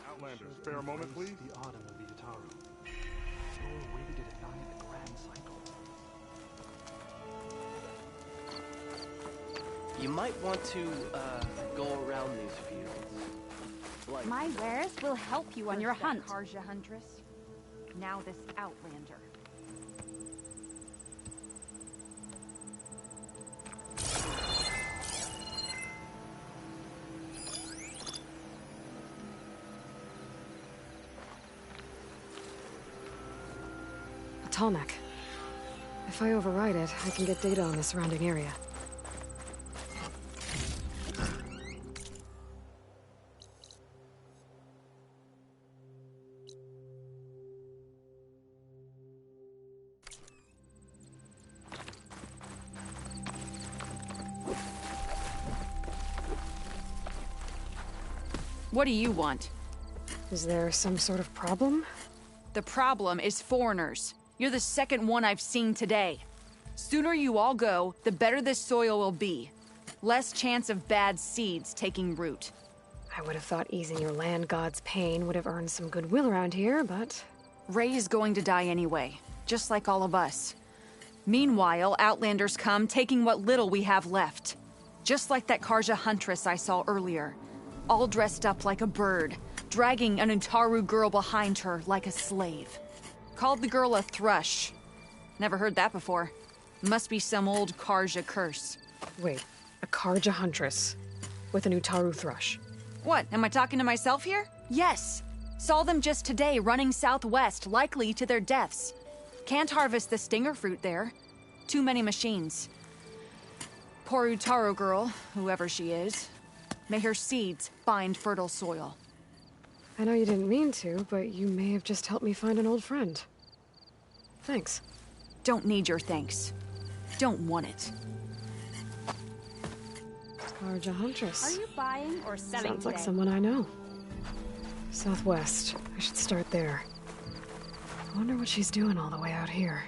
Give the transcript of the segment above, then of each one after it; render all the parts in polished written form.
Outlander, spare a moment, please. The autumn of the Utaru. So ready to defy the grand cycle. You might want to, go around these fields. Like My wares will help you on your hunt. Karja Huntress. Now this Outlander. A Talanah. If I override it, I can get data on the surrounding area. What do you want? Is there some sort of problem? The problem is foreigners. You're the second one I've seen today. Sooner you all go, the better this soil will be. Less chance of bad seeds taking root. I would have thought easing your land god's pain would have earned some goodwill around here, but... Ray is going to die anyway, just like all of us. Meanwhile, Outlanders come, taking what little we have left. Just like that Karja Huntress I saw earlier. All dressed up like a bird, dragging an Utaru girl behind her like a slave. Called the girl a thrush. Never heard that before. Must be some old Karja curse. Wait, a Karja Huntress with an Utaru thrush. What, am I talking to myself here? Yes. Saw them just today running southwest, likely to their deaths. Can't harvest the stinger fruit there. Too many machines. Poor Utaru girl, whoever she is. May her seeds find fertile soil. I know you didn't mean to, but you may have just helped me find an old friend. Thanks. Don't need your thanks. Don't want it. Karja Huntress. Are you buying or selling Sounds like today? someone I know. Southwest. I should start there. I wonder what she's doing all the way out here.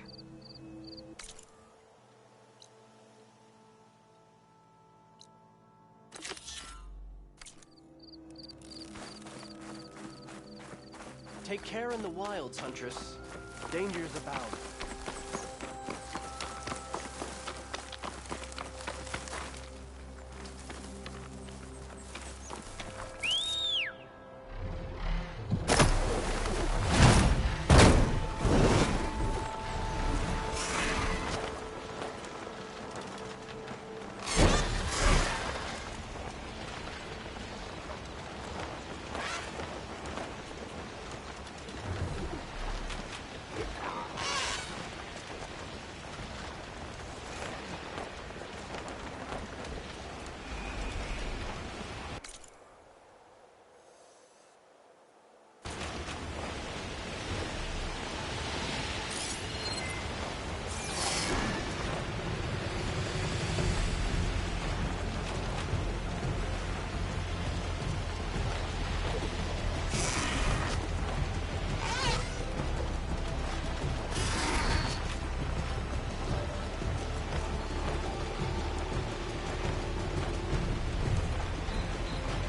Take care in the wilds, Huntress. Dangers abound.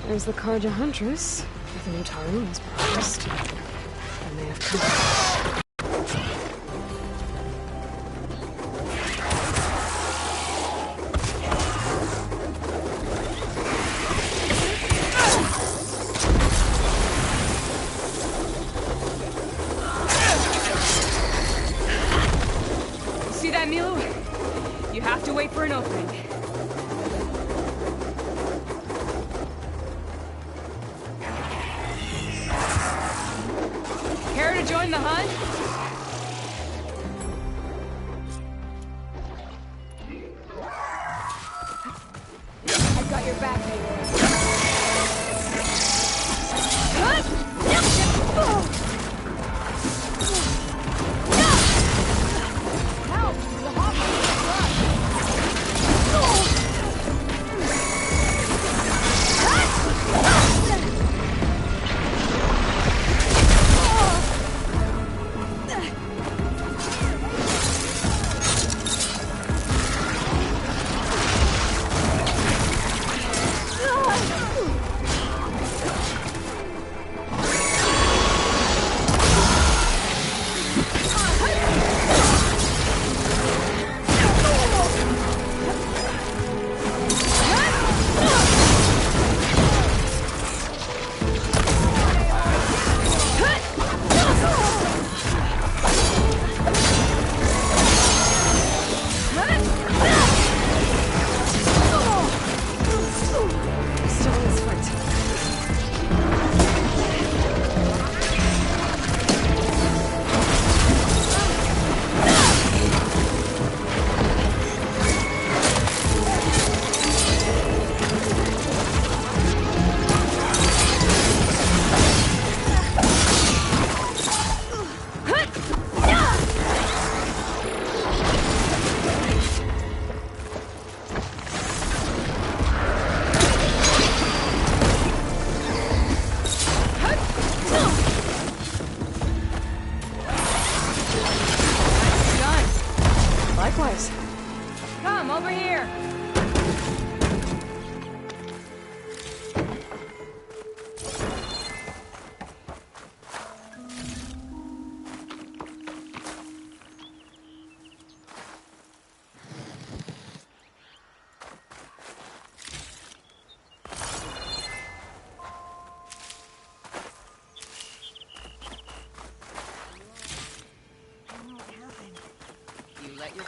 There's the Karja Huntress, with an Utaru as promised. And they have come. See that, Milu? You have to wait for an opening. Care to join the hunt? I've got your back, baby. Help! The hop!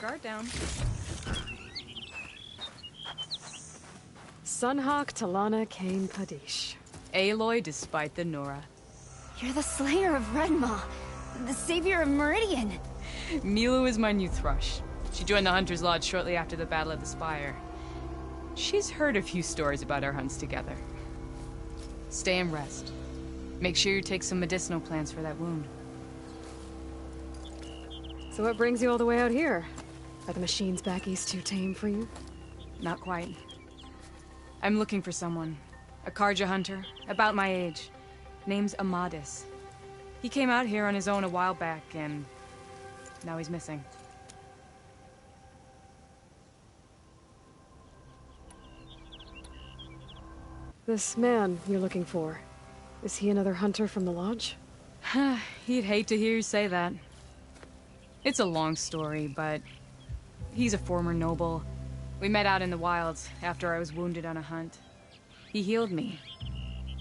guard down. Sunhawk Talanah Kane Kadish. Aloy despite the Nora. You're the slayer of Redmaw, the savior of Meridian. Milu is my new thrush. She joined the Hunter's Lodge shortly after the Battle of the Spire. She's heard a few stories about our hunts together. Stay and rest. Make sure you take some medicinal plants for that wound. So what brings you all the way out here? Are the machines back east too tame for you? Not quite. I'm looking for someone. A Karja hunter, about my age. Name's Amadis. He came out here on his own a while back, and now he's missing. This man you're looking for, is he another hunter from the lodge? He'd hate to hear you say that. It's a long story, but he's a former noble. We met out in the wilds after I was wounded on a hunt. He healed me,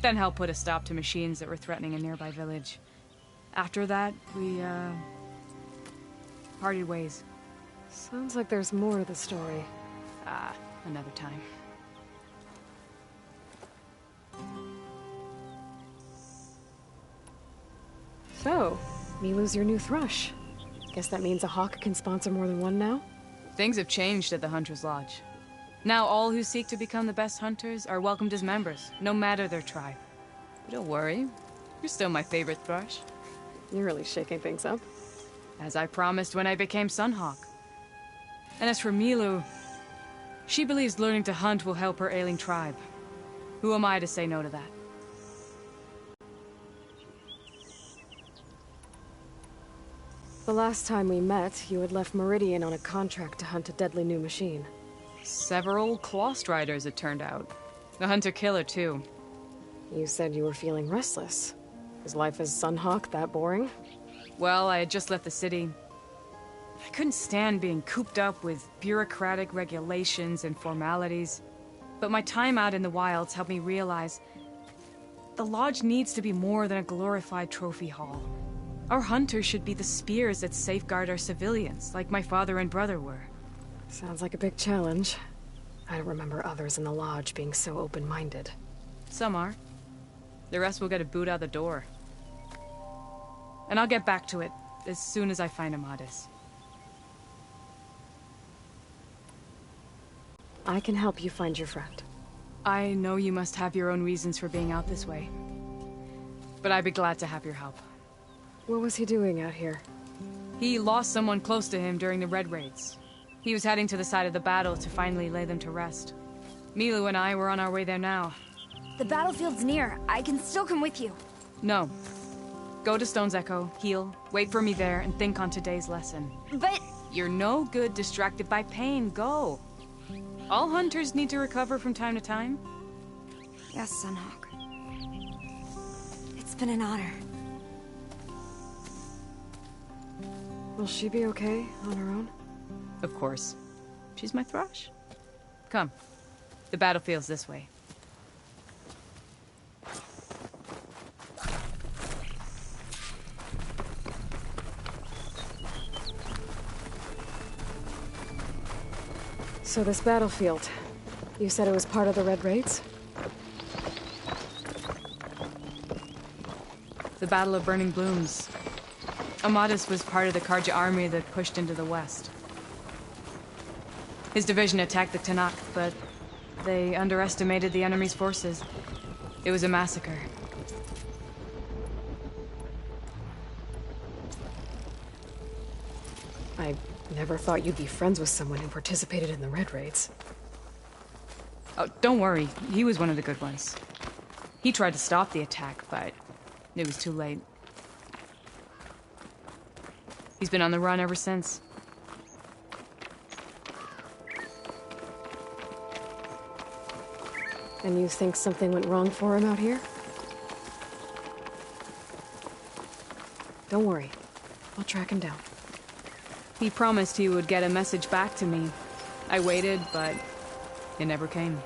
then helped put a stop to machines that were threatening a nearby village. After that, we, parted ways. Sounds like there's more to the story. Another time. So, Milu's your new thrush. Guess that means a hawk can sponsor more than one now? Things have changed at the Hunter's Lodge. Now all who seek to become the best hunters are welcomed as members, no matter their tribe. But don't worry, you're still my favorite thrush. You're really shaking things up. As I promised when I became Sunhawk. And as for Milu, she believes learning to hunt will help her ailing tribe. Who am I to say no to that? The last time we met, you had left Meridian on a contract to hunt a deadly new machine. Several Clawstriders, it turned out. A hunter-killer, too. You said you were feeling restless. Is life as Sunhawk that boring? Well, I had just left the city. I couldn't stand being cooped up with bureaucratic regulations and formalities. But my time out in the wilds helped me realize the lodge needs to be more than a glorified trophy hall. Our hunters should be the spears that safeguard our civilians, like my father and brother were. Sounds like a big challenge. I don't remember others in the lodge being so open-minded. Some are. The rest will get a boot out the door. And I'll get back to it as soon as I find Amadis. I can help you find your friend. I know you must have your own reasons for being out this way. But I'd be glad to have your help. What was he doing out here? He lost someone close to him during the Red Raids. He was heading to the side of the battle to finally lay them to rest. Milu and I were on our way there now. The battlefield's near. I can still come with you. No. Go to Stone's Echo, heal, wait for me there, and think on today's lesson. But... You're no good distracted by pain. Go. All hunters need to recover from time to time. Yes, Sunhawk. It's been an honor. Will she be okay on her own? Of course. She's my thrush. Come. The battlefield's this way. So this battlefield, you said it was part of the Red Raids? The Battle of Burning Blooms. Amadis was part of the Karja army that pushed into the west. His division attacked the Talanah, but they underestimated the enemy's forces. It was a massacre. I never thought you'd be friends with someone who participated in the Red Raids. Oh, don't worry. He was one of the good ones. He tried to stop the attack, but it was too late. He's been on the run ever since. And you think something went wrong for him out here? Don't worry. I'll track him down. He promised he would get a message back to me. I waited, but it never came.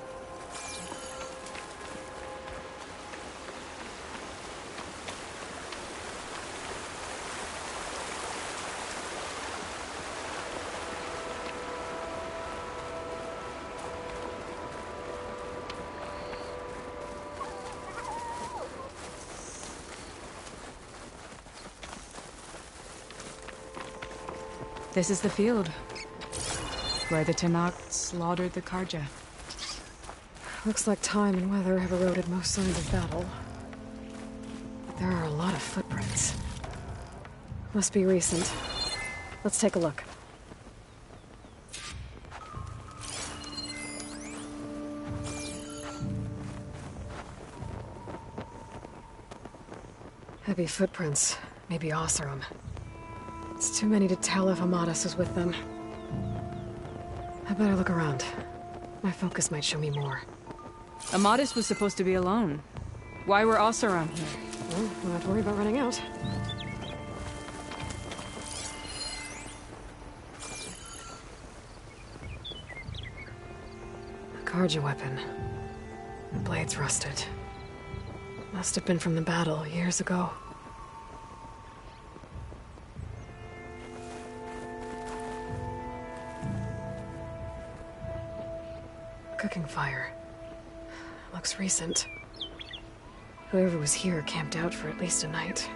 This is the field where the Talanah slaughtered the Karja. Looks like time and weather have eroded most signs of battle. But there are a lot of footprints. Must be recent. Let's take a look. Heavy footprints. Maybe Oseram. It's too many to tell if Amadas is with them. I better look around. My focus might show me more. Amadas was supposed to be alone. Why were Oseram here? Well, don't have to worry about running out. A Karja weapon. The blade's rusted. Must have been from the battle years ago. Cooking fire. Looks recent. Whoever was here camped out for at least a night.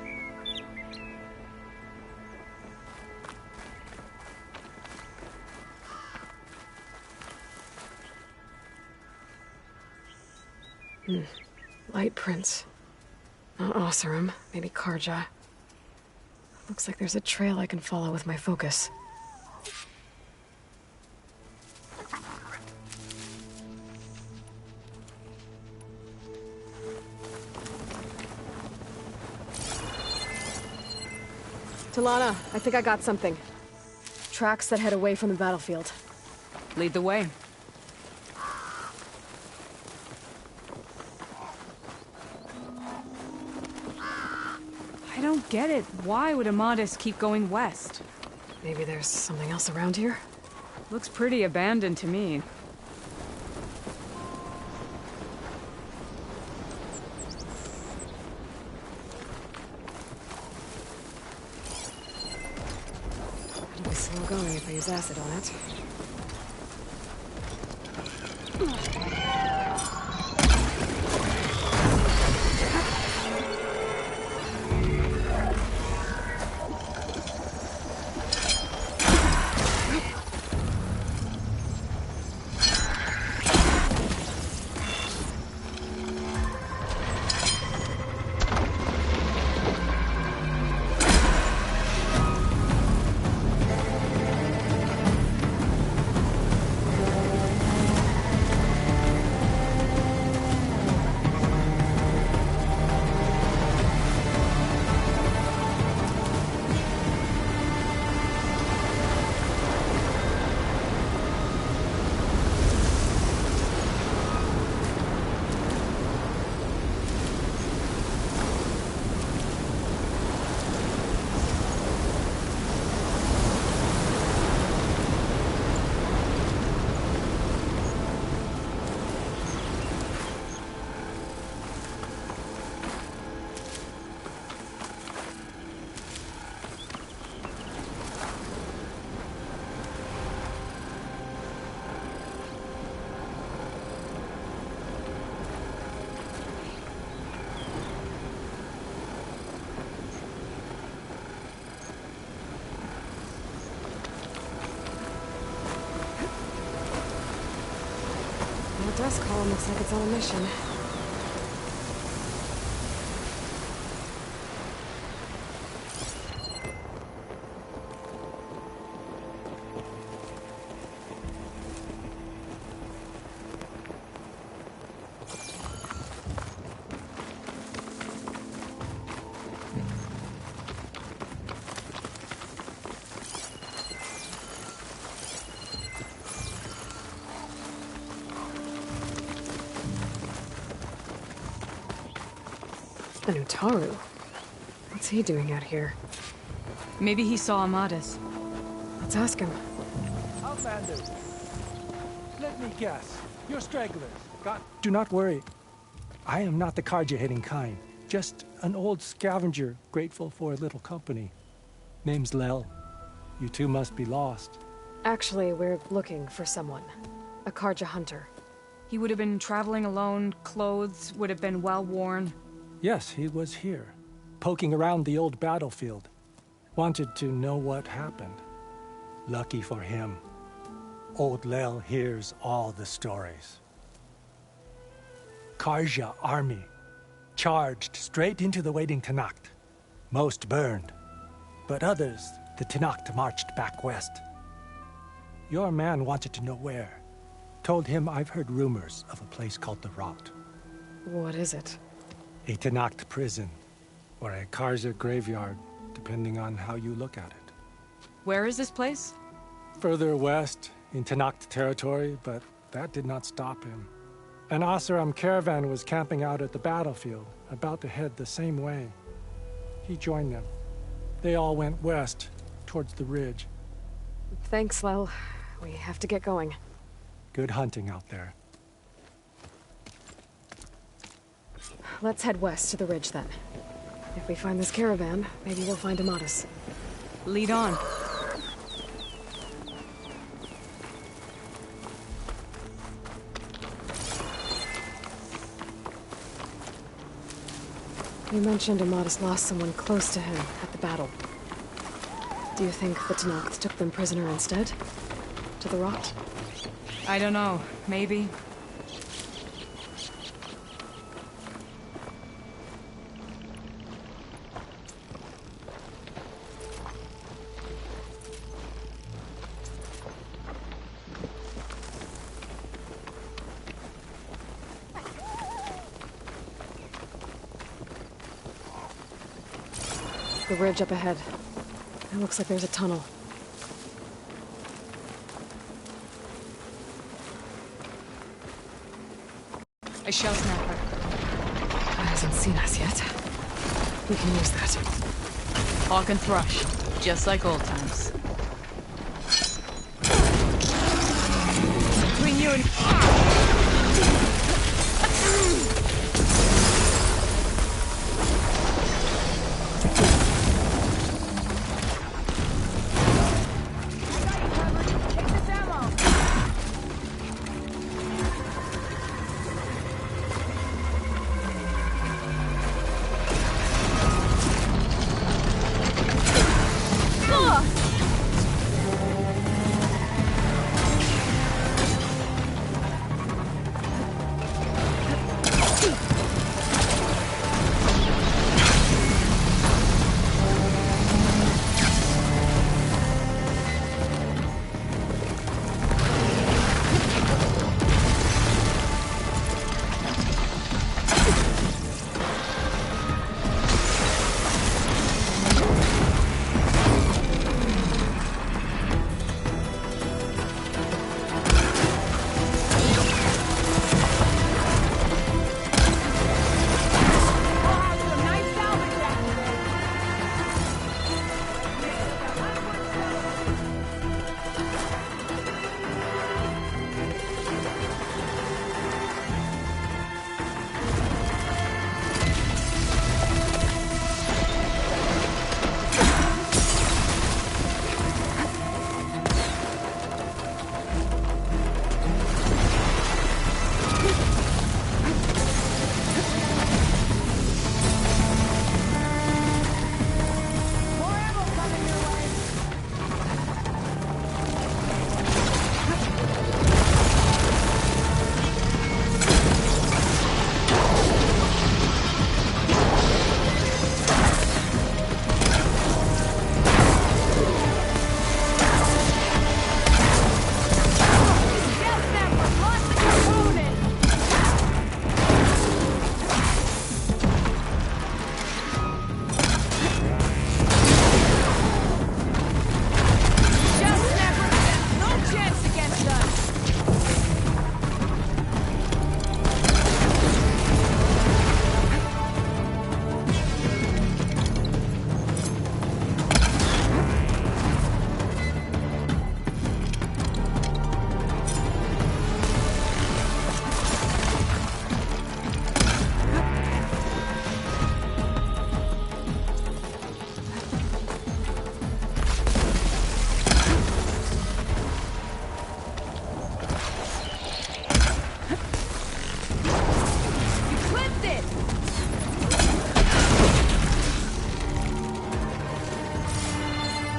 Light prints. Not Oseram, maybe Karja. Looks like there's a trail I can follow with my focus. Talanah, I think I got something. Tracks that head away from the battlefield. Lead the way. I don't get it. Why would Amadas keep going west? Maybe there's something else around here? Looks pretty abandoned to me. It'll be slow going if I use acid on it. The dust column looks like it's on a mission. An Utaru? What's he doing out here? Maybe he saw Amadas. Let's ask him. Outlanders! Let me guess. You're stragglers. Do not worry. I am not the Karja-hating kind. Just an old scavenger grateful for a little company. Name's Lel. You two must be lost. Actually, we're looking for someone. A Karja hunter. He would have been traveling alone, clothes would have been well worn. Yes, he was here, poking around the old battlefield. Wanted to know what happened. Lucky for him, old Lel hears all the stories. Karja army charged straight into the waiting Tanacht. Most burned, but others, the Tanacht marched back west. Your man wanted to know where. Told him I've heard rumors of a place called the Rot. What is it? A Tanacht prison, or a Karja graveyard, depending on how you look at it. Where is this place? Further west, in Tanacht territory, but that did not stop him. An Oseram caravan was camping out at the battlefield, about to head the same way. He joined them. They all went west, towards the ridge. Thanks, Lel. We have to get going. Good hunting out there. Let's head west to the ridge, then. If we find this caravan, maybe we'll find Amatis. Lead on. You mentioned Amatis lost someone close to him at the battle. Do you think the Tanacht took them prisoner instead? To the Rot? I don't know. Maybe. The ridge up ahead. It looks like there's a tunnel. A shell snapper. It hasn't seen us yet. We can use that. Hawk and thrush. Just like old times. Between you and...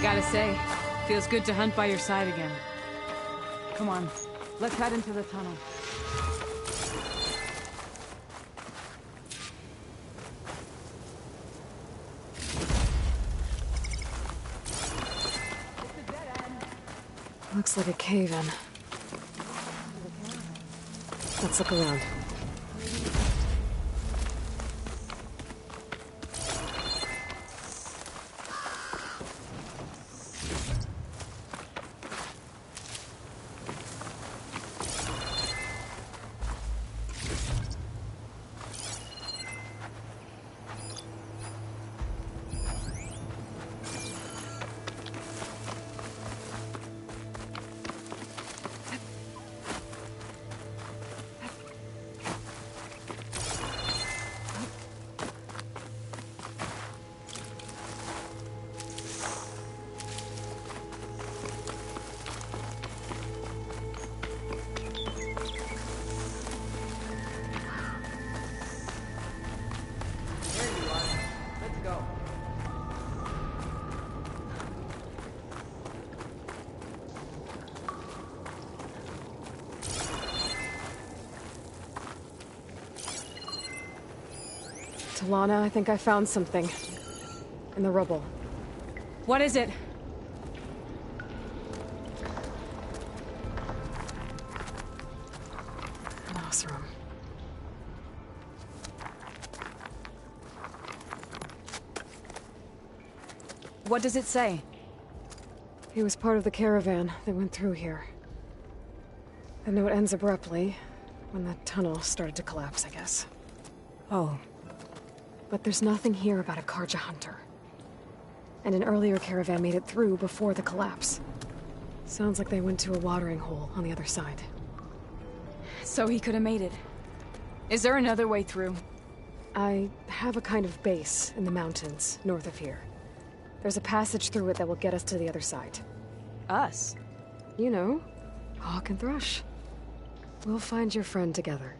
Gotta say, Feels good to hunt by your side again. Come on, let's head into the tunnel. Looks like a cave-in. Let's look around. Talanah, I think I found something. In the rubble. What is it? An Osram. What does it say? He was part of the caravan that went through here. The note ends abruptly, when the tunnel started to collapse, I guess. Oh. But there's nothing here about a Karja hunter. And an earlier caravan made it through before the collapse. Sounds like they went to a watering hole on the other side. So he could have made it. Is there another way through? I have a kind of base in the mountains, north of here. There's a passage through it that will get us to the other side. Us? You know, Hawk and Thrush. We'll find your friend together.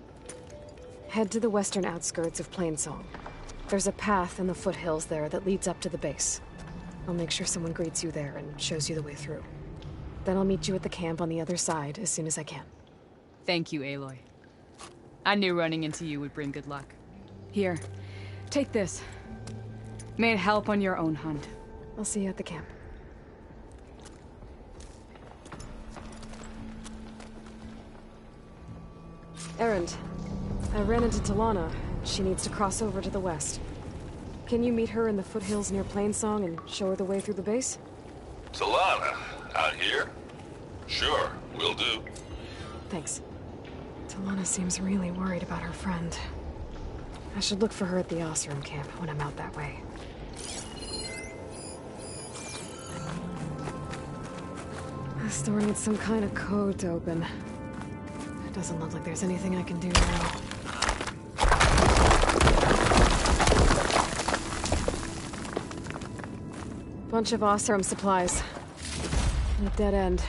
Head to the western outskirts of Plainsong. There's a path in the foothills there that leads up to the base. I'll make sure someone greets you there and shows you the way through. Then I'll meet you at the camp on the other side as soon as I can. Thank you, Aloy. I knew running into you would bring good luck. Here, take this. May it help on your own hunt. I'll see you at the camp. Errand. I ran into Talanah. She needs to cross over to the west. Can you meet her in the foothills near Plainsong and show her the way through the base? Talanah, out here? Sure, will do. Thanks. Talanah seems really worried about her friend. I should look for her at the Osram camp when I'm out that way. This door needs some kind of code to open. It doesn't look like there's anything I can do now. Bunch of Osram supplies. And a dead end.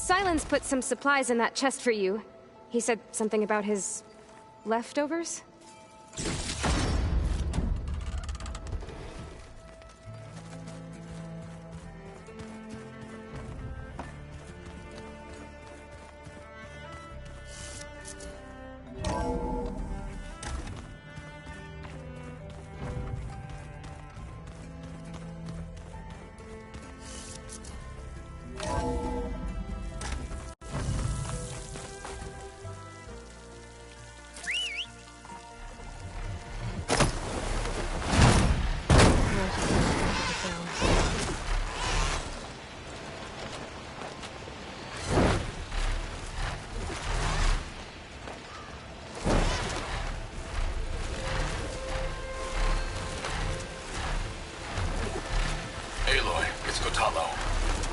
Silence put some supplies in that chest for you. He said something about his leftovers?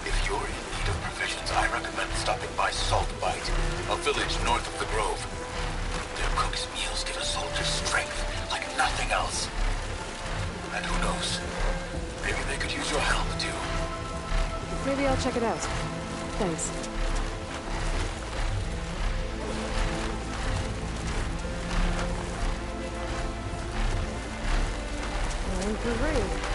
If you're in need of provisions, I recommend stopping by Salt Bite, a village north of the Grove. Their cook's meals give a soldier's strength like nothing else. And who knows, maybe they could use your help, too. Maybe I'll check it out. Thanks. Great.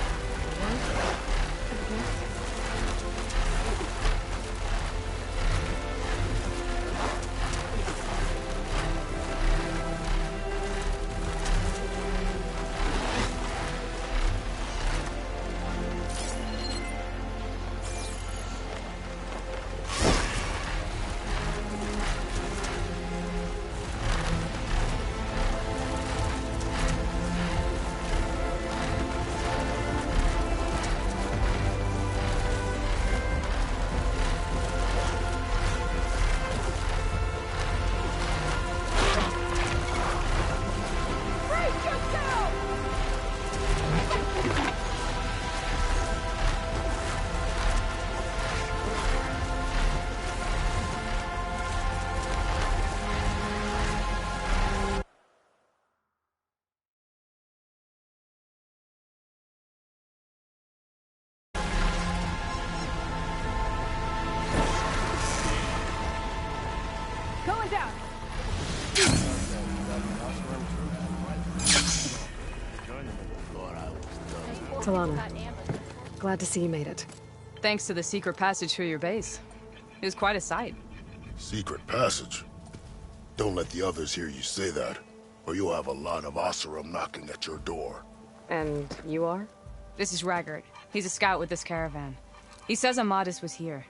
Talanah, glad to see you made it. Thanks to the secret passage through your base. It was quite a sight. Secret passage? Don't let the others hear you say that, or you'll have a lot of Oseram knocking at your door. And you are? This is Raggart. He's a scout with this caravan. He says Amadis was here.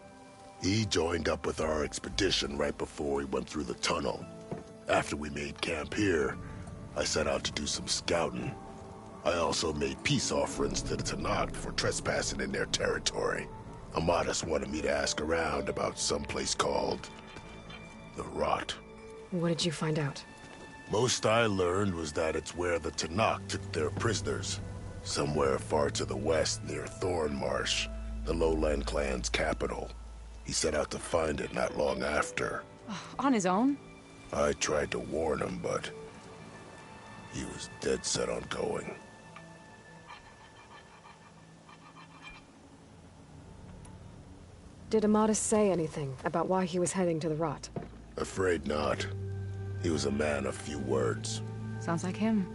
He joined up with our expedition right before we went through the tunnel. After we made camp here, I set out to do some scouting. I also made peace offerings to the Talanah for trespassing in their territory. Amadis wanted me to ask around about some place called the Rot. What did you find out? Most I learned was that it's where the Talanah took their prisoners. Somewhere far to the west near Thornmarsh, the Lowland clan's capital. He set out to find it not long after. On his own? I tried to warn him, but he was dead set on going. Did Amadis say anything about why he was heading to the Rot? Afraid not. He was a man of few words. Sounds like him.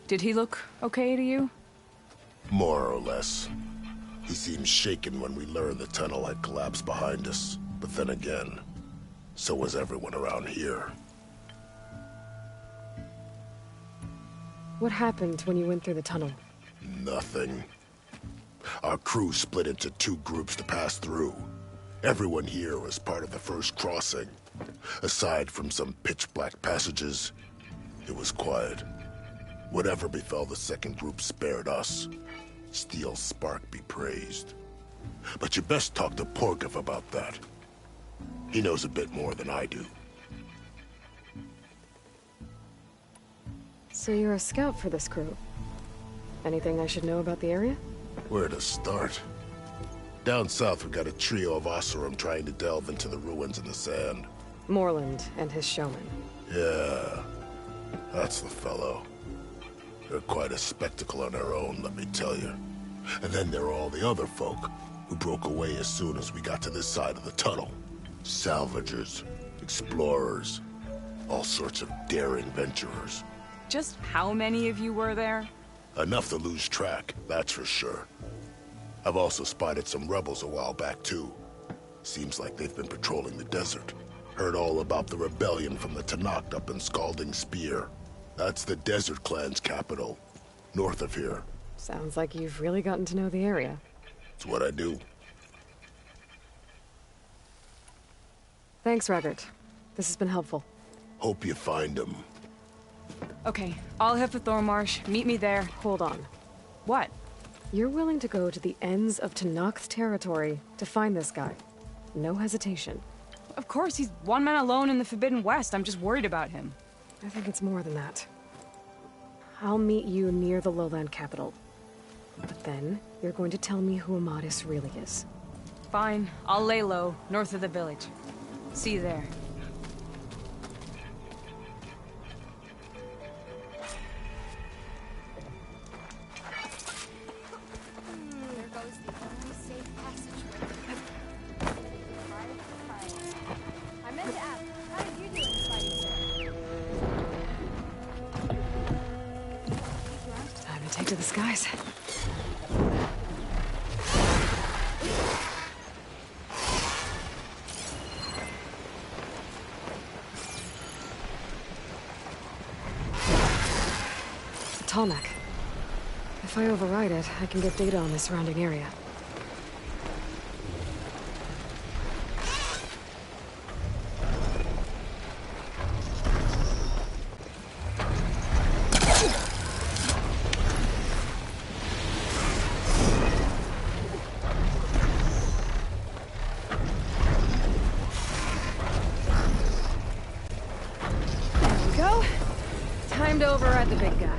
Did he look okay to you? More or less. He seemed shaken when we learned the tunnel had collapsed behind us. But then again, so was everyone around here. What happened when you went through the tunnel? Nothing. Our crew split into two groups to pass through. Everyone here was part of the first crossing. Aside from some pitch-black passages, it was quiet. Whatever befell the second group spared us. Steel Spark be praised. But you best talk to Porkov about that. He knows a bit more than I do. So you're a scout for this crew. Anything I should know about the area? Where to start? Down south, we got a trio of Oseram trying to delve into the ruins in the sand. Moreland and his showman. Yeah, that's the fellow. They're quite a spectacle on their own, let me tell you. And then there are all the other folk. who broke away as soon as we got to this side of the tunnel. Salvagers, explorers, all sorts of daring venturers. Just how many of you were there? Enough to lose track, that's for sure. I've also spotted some rebels a while back, too. Seems like they've been patrolling the desert. Heard all about the rebellion from the Talanah up in Scalding Spear. That's the Desert Clan's capital, north of here. Sounds like you've really gotten to know the area. It's what I do. Thanks, Raggart. This has been helpful. Hope you find him. Okay, I'll head for Thormarsh. Meet me there. Hold on. What? You're willing to go to the ends of Tanakh's territory to find this guy. No hesitation. Of course, he's one man alone in the Forbidden West. I'm just worried about him. I think it's more than that. I'll meet you near the lowland capital. But then, you're going to tell me who Amadis really is. Fine. I'll lay low, north of the village. See you there. There goes the only safe passageway. I meant to ask, how did you do in Spider? Time to take to the skies. Talanah. If I override it, I can get data on the surrounding area. There we go. Time to override the big guy.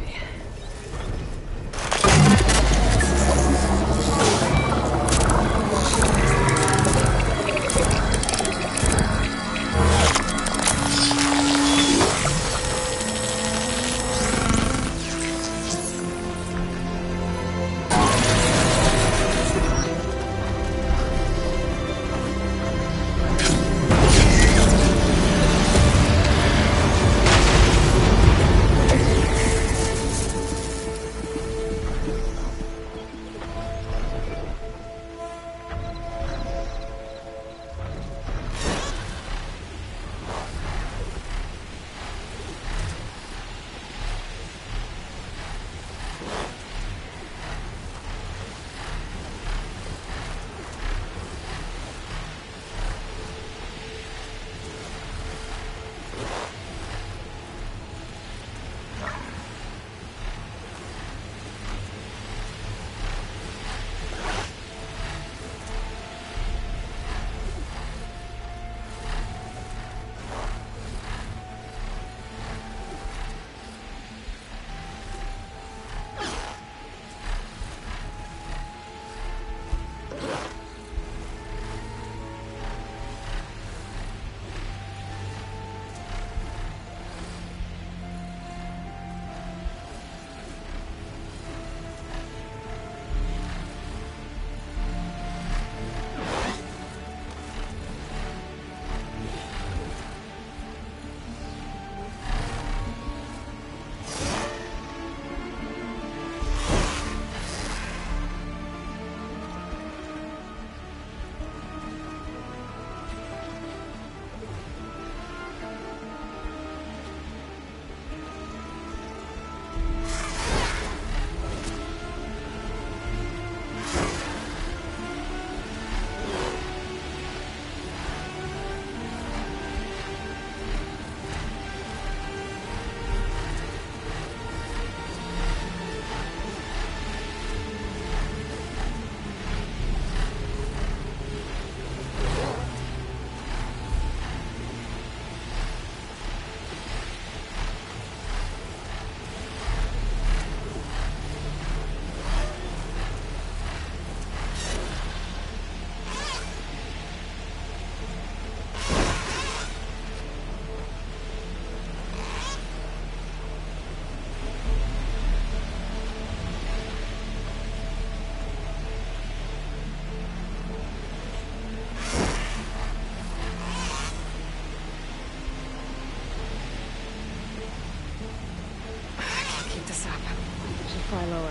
lower.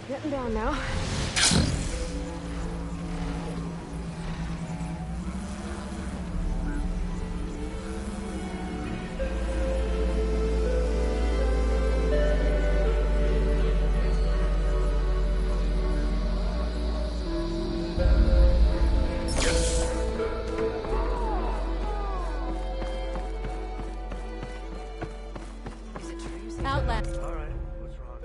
Getting down now. Outlet. All right, what's wrong?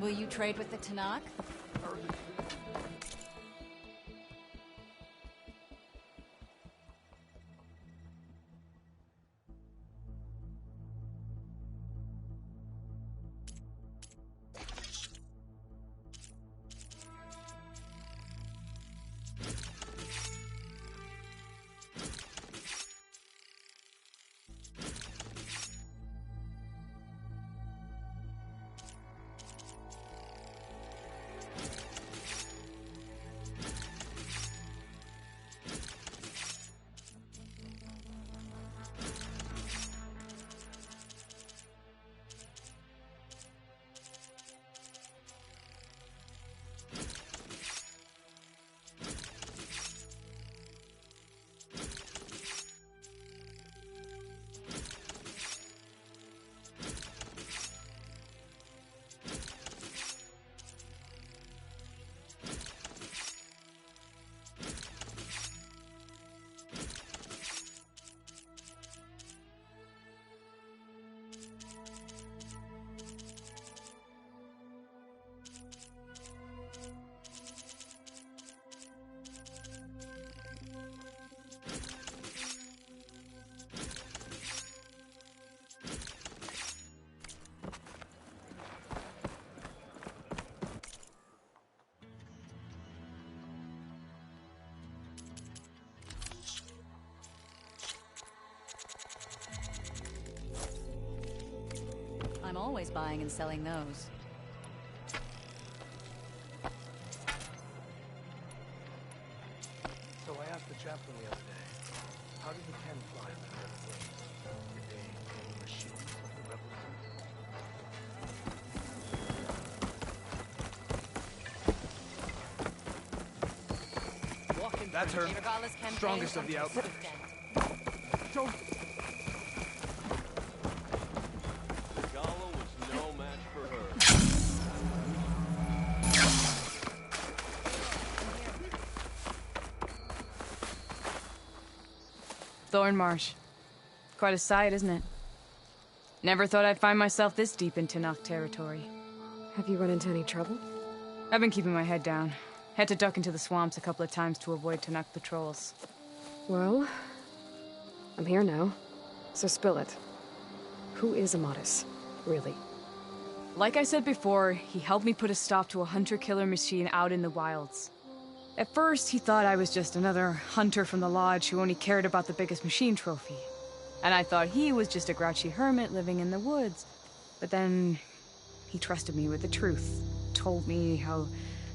Will you trade with the Talanah? always buying and selling those. So I asked the chaplain the other day, how did the 10 fly in the Red Wings? Did they own machines like the rebels? That's her. Strongest of the outfit. Don't... Gala was no match for her. Thornmarsh. Quite a sight, isn't it? Never thought I'd find myself this deep in Talanah territory. Have you run into any trouble? I've been keeping my head down. Had to duck into the swamps a couple of times to avoid Talanah patrols. Well, I'm here now, so spill it. Who is Amatis, really? Like I said before, he helped me put a stop to a hunter-killer machine out in the wilds. At first, he thought I was just another hunter from the lodge who only cared about the biggest machine trophy. And I thought he was just a grouchy hermit living in the woods. But then, he trusted me with the truth. Told me how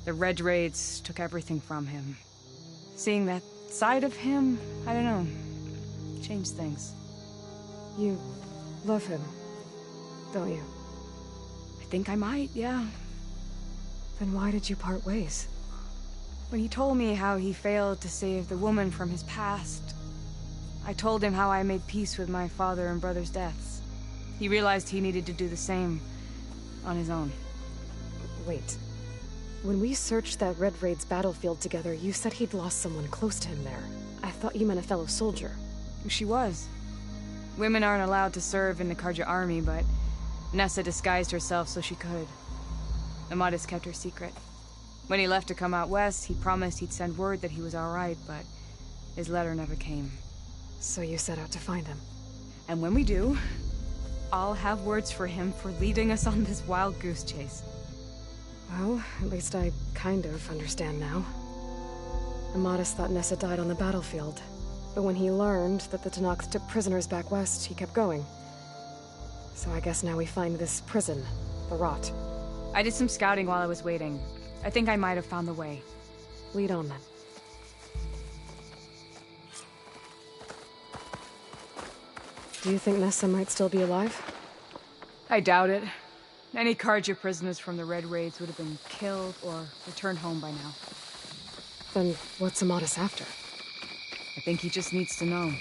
the Red Raids took everything from him. Seeing that side of him, I don't know, changed things. You love him, don't you? I think I might, yeah. Then why did you part ways? When he told me how he failed to save the woman from his past, I told him how I made peace with my father and brother's deaths. He realized he needed to do the same on his own. Wait. When we searched that Red Raid's battlefield together, you said he'd lost someone close to him there. I thought you meant a fellow soldier. She was. Women aren't allowed to serve in the Karja army, but Nessa disguised herself so she could. Amatis kept her secret. When he left to come out west, he promised he'd send word that he was alright, but his letter never came. So you set out to find him? And when we do, I'll have words for him for leading us on this wild goose chase. Well, at least I kind of understand now. Amatis thought Nessa died on the battlefield, but when he learned that the Tanaks took prisoners back west, he kept going. So I guess now we find this prison, the Rot. I did some scouting while I was waiting. I think I might have found the way. Lead on, then. Do you think Nessa might still be alive? I doubt it. Any Karja prisoners from the Red Raids would have been killed or returned home by now. Then what's Amatis after? I think he just needs to know.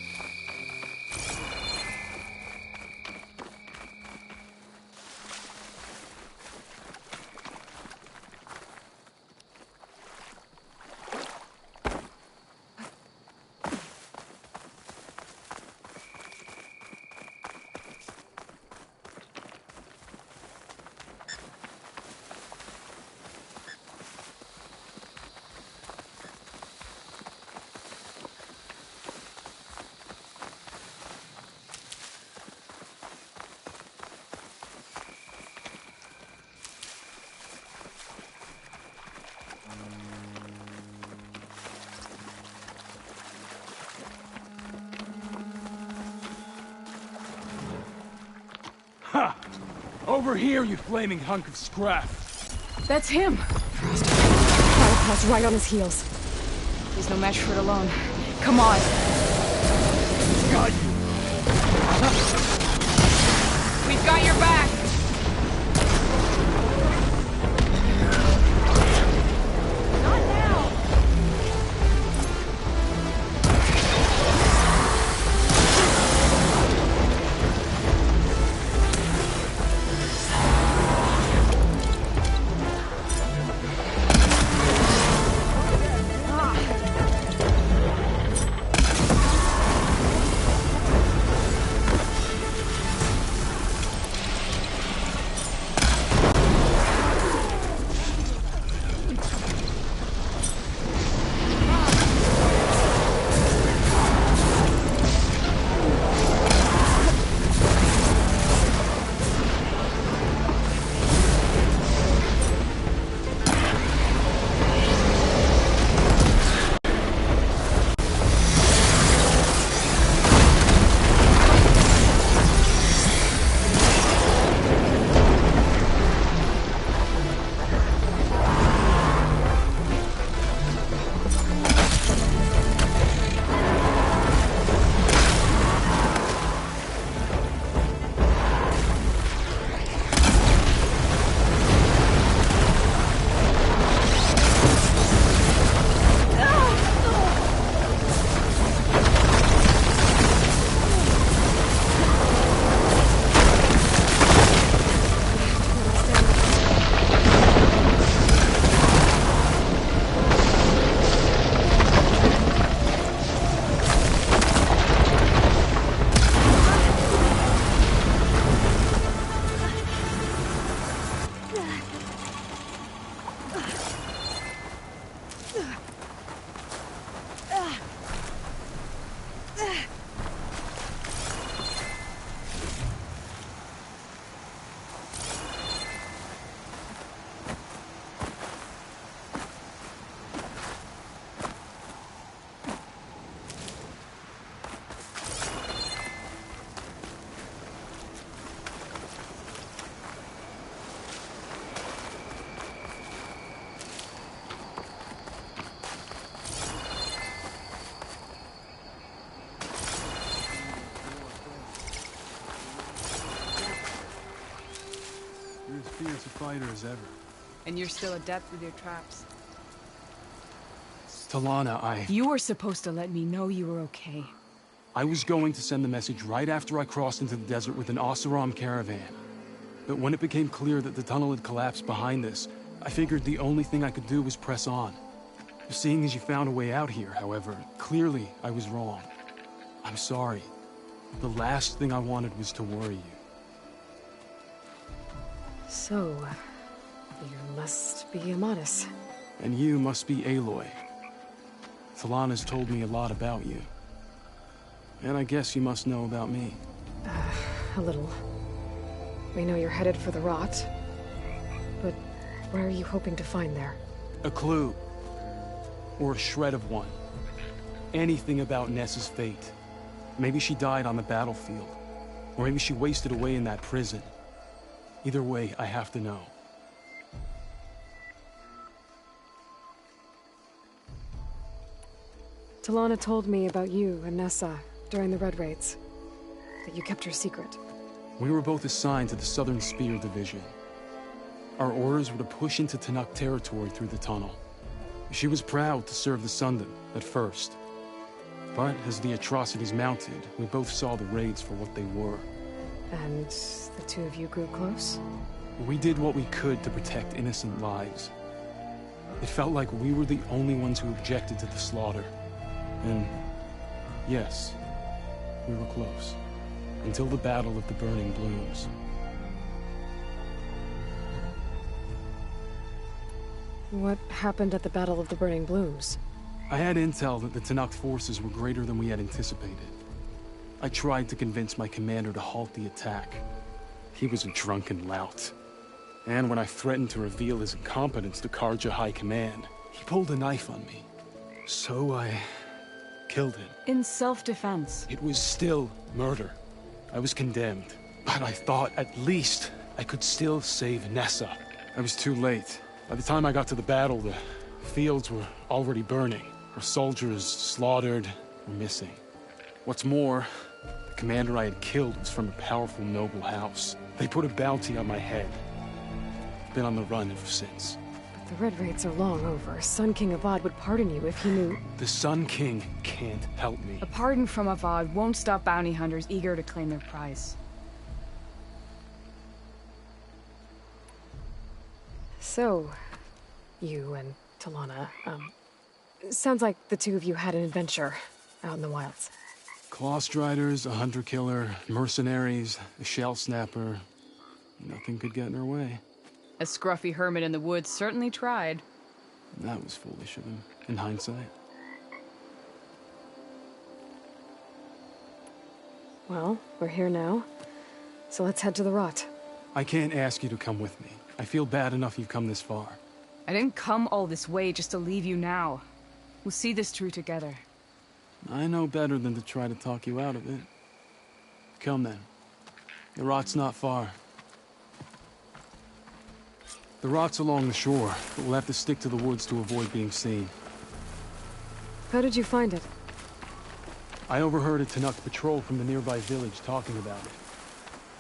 Ha! Over here, you flaming hunk of scrap! That's him! I'll pass right on his heels. He's no match for it alone. Come on! Got you! We've got your back! Not now! as fierce a fighter as ever. And you're still adept with your traps. Talanah, You were supposed to let me know you were okay. I was going to send the message right after I crossed into the desert with an Oseram caravan. But when it became clear that the tunnel had collapsed behind us, I figured the only thing I could do was press on. Seeing as you found a way out here, however, clearly I was wrong. I'm sorry. The last thing I wanted was to worry you. So, you must be Amatis. And you must be Aloy. Talanah's told me a lot about you. And I guess you must know about me. A little. We know you're headed for the rot. But what are you hoping to find there? A clue. Or a shred of one. Anything about Nessa's fate. Maybe she died on the battlefield. Or maybe she wasted away in that prison. Either way, I have to know. Talanah told me about you and Nessa during the Red Raids. That you kept her secret. We were both assigned to the Southern Spear Division. Our orders were to push into Tanakh territory through the tunnel. She was proud to serve the Sundom at first. But as the atrocities mounted, we both saw the raids for what they were. And the two of you grew close? We did what we could to protect innocent lives. It felt like we were the only ones who objected to the slaughter. And yes, we were close. Until the Battle of the Burning Blooms. What happened at the Battle of the Burning Blooms? I had intel that the Tanakh forces were greater than we had anticipated. I tried to convince my commander to halt the attack. He was a drunken lout. And when I threatened to reveal his incompetence to Karja High Command, he pulled a knife on me. So I killed him. In self-defense. It was still murder. I was condemned. But I thought at least I could still save Nessa. I was too late. By the time I got to the battle, the fields were already burning. Our soldiers slaughtered or missing. What's more, the commander I had killed was from a powerful noble house. They put a bounty on my head. Been on the run ever since. But the Red Raids are long over. Sun King Avad would pardon you if he knew... The Sun King can't help me. A pardon from Avad won't stop bounty hunters eager to claim their prize. So, you and Talanah, sounds like the two of you had an adventure out in the wilds. Clawstriders, a hunter-killer, mercenaries, a shell snapper. Nothing could get in her way. A scruffy hermit in the woods certainly tried. That was foolish of him, in hindsight. Well, we're here now, so let's head to the rot. I can't ask you to come with me. I feel bad enough you've come this far. I didn't come all this way just to leave you now. We'll see this through together. I know better than to try to talk you out of it. Come then. The rot's not far. The rot's along the shore, but we'll have to stick to the woods to avoid being seen. How did you find it? I overheard a Tanakh patrol from the nearby village talking about it.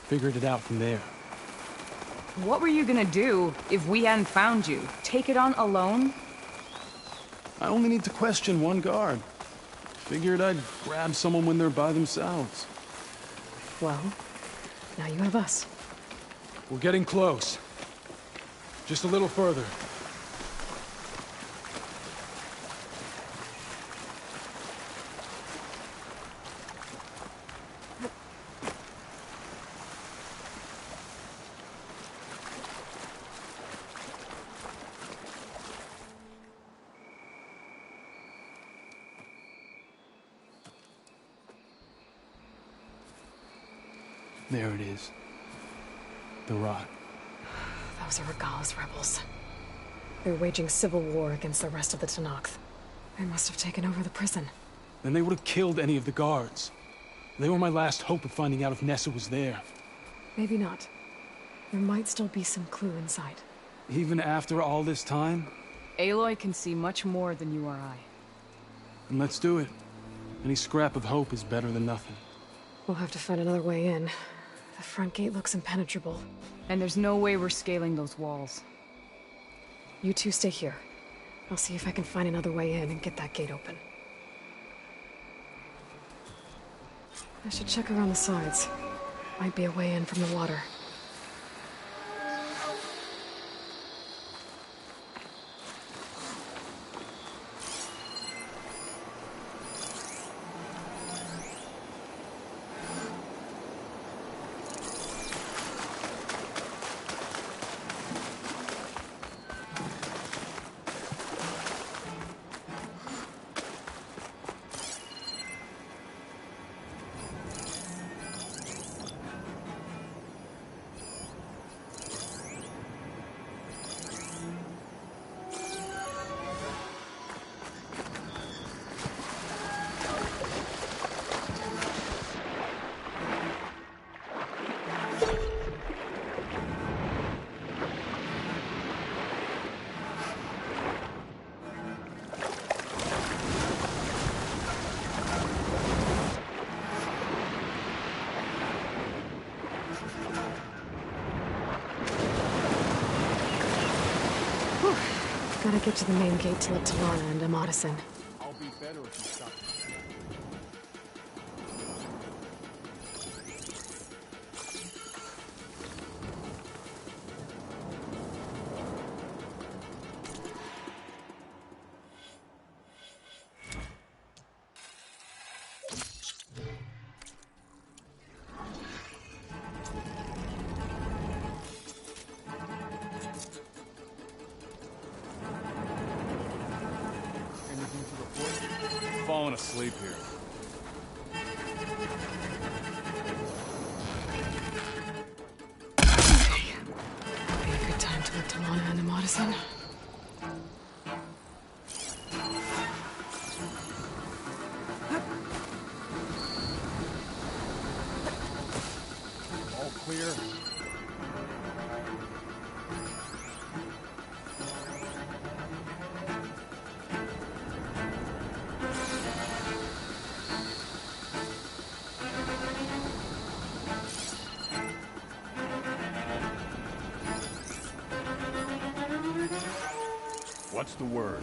Figured it out from there. What were you gonna do if we hadn't found you? Take it on alone? I only need to question one guard. Figured I'd grab someone when they're by themselves. Well, now you have us. We're getting close. Just a little further. There it is. The rot. Those are Regala's rebels. They're waging civil war against the rest of the Tanakh. They must have taken over the prison. Then they would have killed any of the guards. They were my last hope of finding out if Nessa was there. Maybe not. There might still be some clue inside. Even after all this time? Aloy can see much more than you or I. And let's do it. Any scrap of hope is better than nothing. We'll have to find another way in. The front gate looks impenetrable. And there's no way we're scaling those walls. You two stay here. I'll see if I can find another way in and get that gate open. I should check around the sides. Might be a way in from the water. Gotta get to the main gate to let Talanah and Amadis in. I'll be better if you stop. Falling asleep here. Be a good time to let Talanah and Amadis in. All clear. What's the word?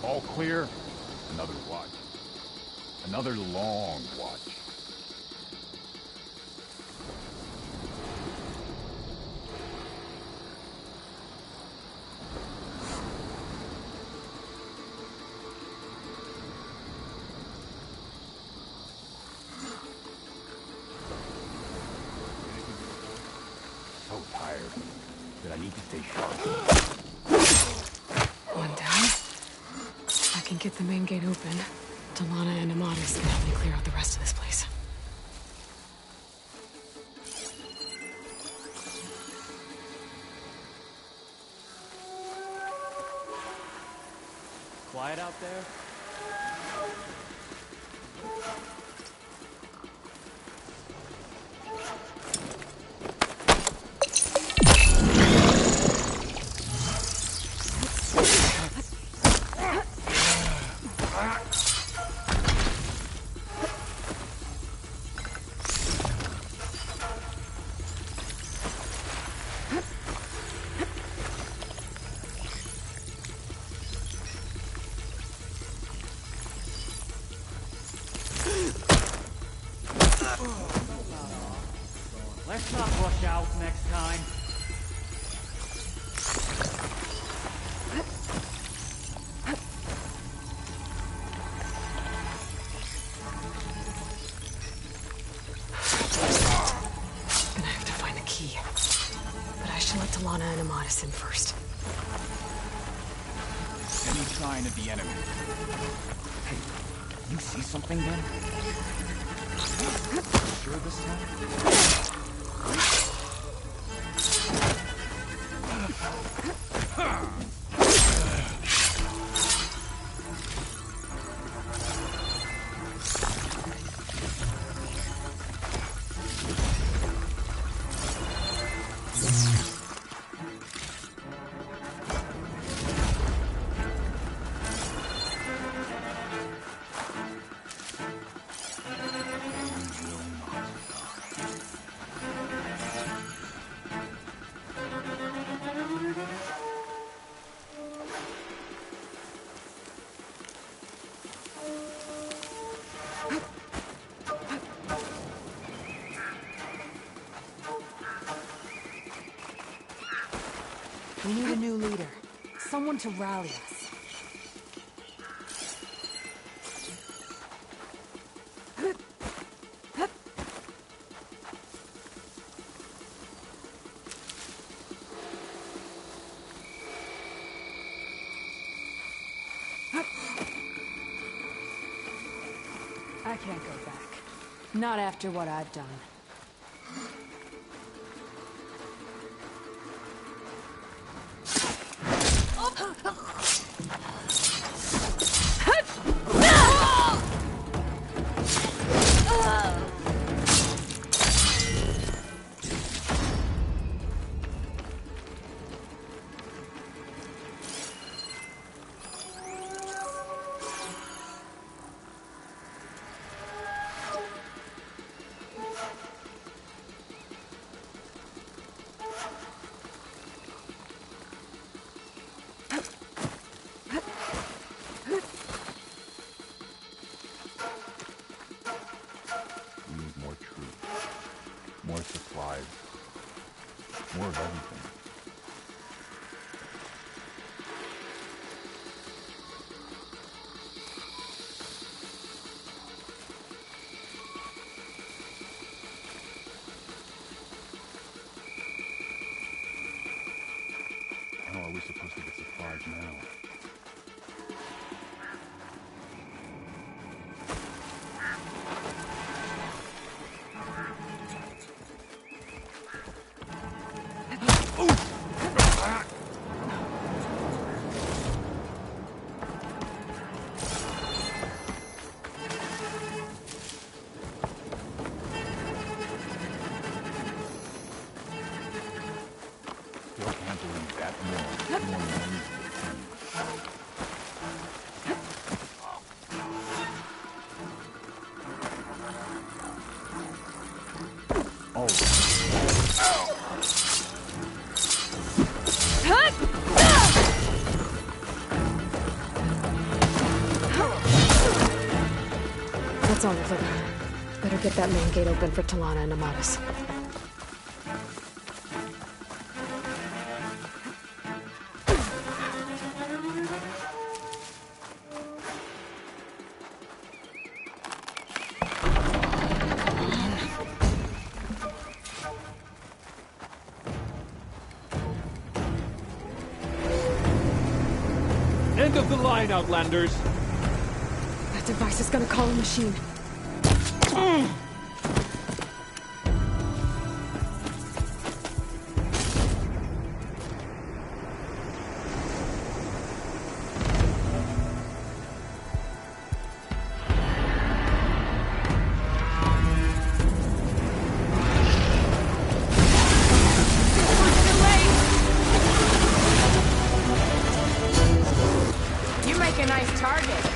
All clear? Another watch. Another long watch. So tired that I need to stay sharp. One down. If I can get the main gate open, Talanah and Amadis can help me clear out the rest of this place. Quiet out there? Let's not rush out next time. Gonna have to find the key. But I should let Talanah and Amadis in first. Any sign of the enemy? Hey, you see something then? Sure this time? We need a new leader. Someone to rally us. I can't go back. Not after what I've done. More supplies. More of everything. How are we supposed to get supplies now? That's all of them. Better get that main gate open for Talanah and Amatis. End of the line, Outlanders! That device is gonna call a machine. You make a nice target.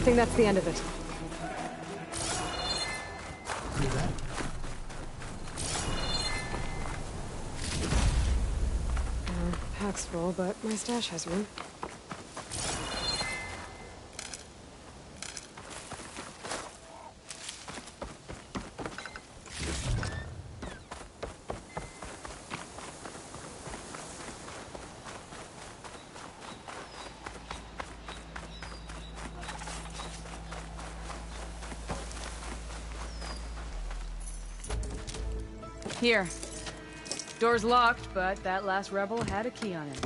think that's the end of it. Pack's full, but my stash has room. Here. Door's locked, but that last rebel had a key on it.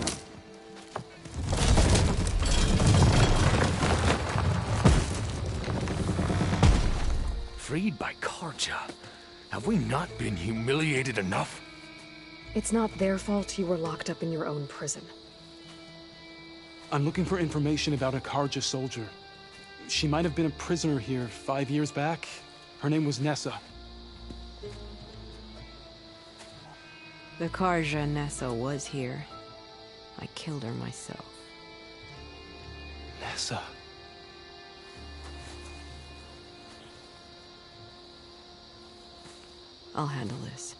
Freed by Karja? Have we not been humiliated enough? It's not their fault you were locked up in your own prison. I'm looking for information about a Karja soldier. She might have been a prisoner here 5 years back. Her name was Nessa. The Karja Nessa was here. I killed her myself. Nessa. I'll handle this.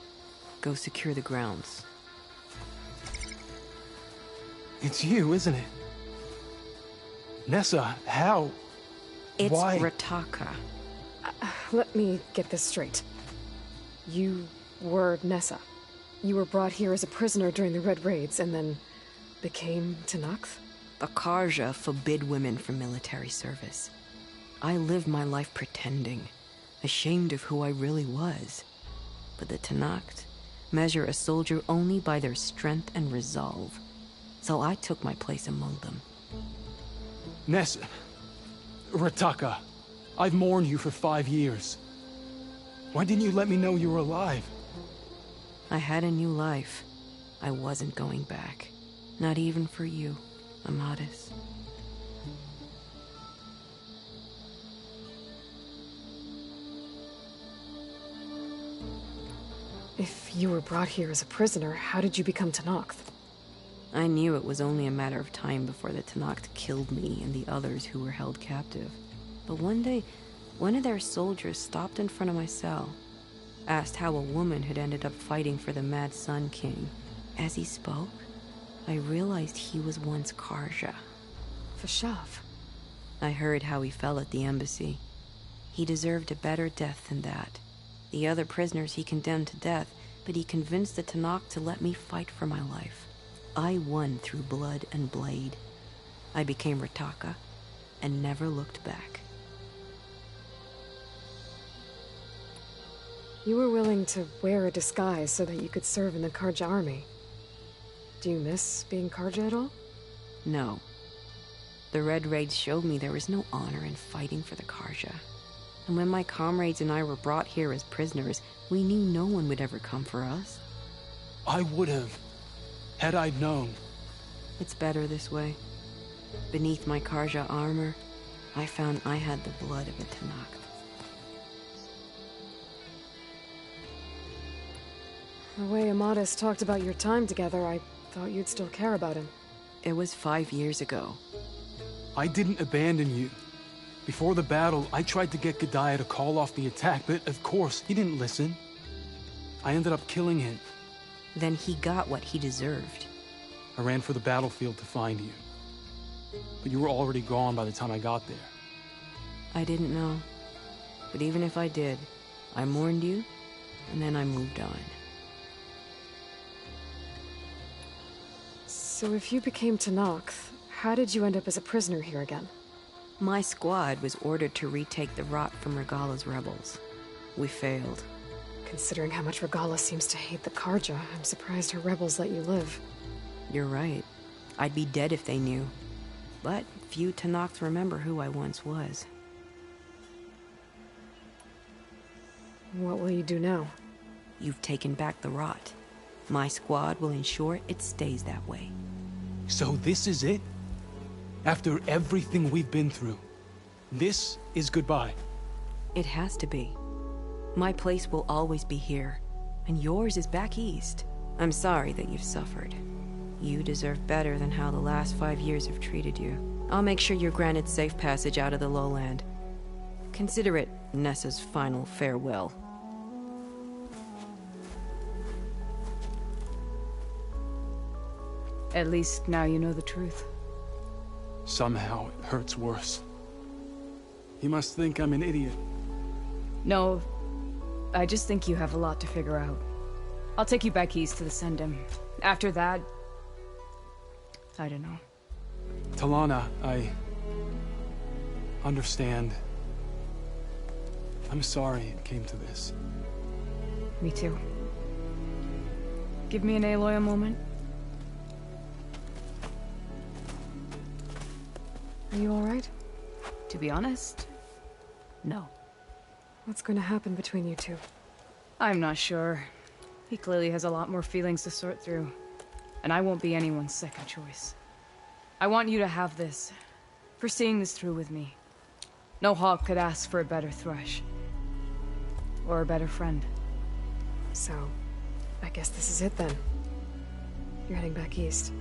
Go secure the grounds. It's you, isn't it? Nessa, how? It's Why? Rataka. Let me get this straight. You were Nessa. You were brought here as a prisoner during the Red Raids, and then became Talanah? The Karja forbid women from military service. I lived my life pretending, ashamed of who I really was. But the Talanah measure a soldier only by their strength and resolve. So I took my place among them. Nessa. Rataka. I've mourned you for 5 years. Why didn't you let me know you were alive? I had a new life. I wasn't going back. Not even for you, Amadis. If you were brought here as a prisoner, how did you become Talanah? I knew it was only a matter of time before the Talanah killed me and the others who were held captive. But one day, one of their soldiers stopped in front of my cell, asked how a woman had ended up fighting for the Mad Sun King. As he spoke, I realized he was once Karja. Vashav. I heard how he fell at the embassy. He deserved a better death than that. The other prisoners he condemned to death, but he convinced the Talanah to let me fight for my life. I won through blood and blade. I became Rataka and never looked back. You were willing to wear a disguise so that you could serve in the Karja army. Do you miss being Karja at all? No. The Red Raids showed me there was no honor in fighting for the Karja. And when my comrades and I were brought here as prisoners, we knew no one would ever come for us. I would have, had I known. It's better this way. Beneath my Karja armor, I found I had the blood of a Talanah. The way Amadis talked about your time together, I thought you'd still care about him. It was 5 years ago. I didn't abandon you. Before the battle, I tried to get G'daiah to call off the attack, but of course, he didn't listen. I ended up killing him. Then he got what he deserved. I ran for the battlefield to find you. But you were already gone by the time I got there. I didn't know. But even if I did, I mourned you, and then I moved on. So if you became Talanah, how did you end up as a prisoner here again? My squad was ordered to retake the rot from Regala's rebels. We failed. Considering how much Regala seems to hate the Karja, I'm surprised her rebels let you live. You're right. I'd be dead if they knew. But few Tanaks remember who I once was. What will you do now? You've taken back the rot. My squad will ensure it stays that way. So this is it? After everything we've been through, this is goodbye? It has to be. My place will always be here, and yours is back east. I'm sorry that you've suffered. You deserve better than how the last 5 years have treated you. I'll make sure you're granted safe passage out of the lowland. Consider it Nessa's final farewell. At least now you know the truth. Somehow it hurts worse. He must think I'm an idiot. No, I just think you have a lot to figure out. I'll take you back east to the Sendem. After that, I don't know. Talanah, I understand. I'm sorry it came to this. Me too. Give me an Aloy a moment. Are you alright? To be honest, no. What's going to happen between you two? I'm not sure. He clearly has a lot more feelings to sort through. And I won't be anyone's second choice. I want you to have this. For seeing this through with me. No hawk could ask for a better thrush. Or a better friend. So, I guess this is it then. You're heading back east.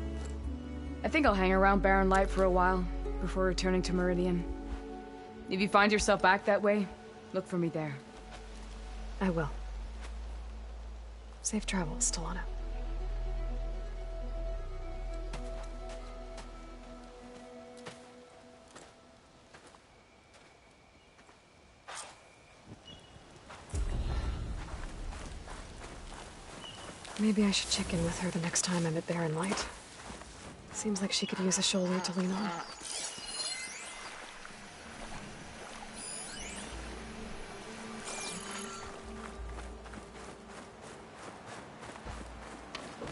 I think I'll hang around Barren Light for a while, before returning to Meridian. If you find yourself back that way, look for me there. I will. Safe travels, Talanah. Maybe I should check in with her the next time I'm at Barren Light. Seems like she could use a shoulder to lean on.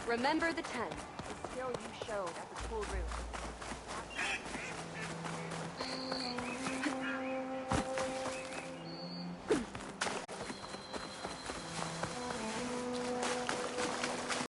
Remember the 10, the skill you showed at the school roof.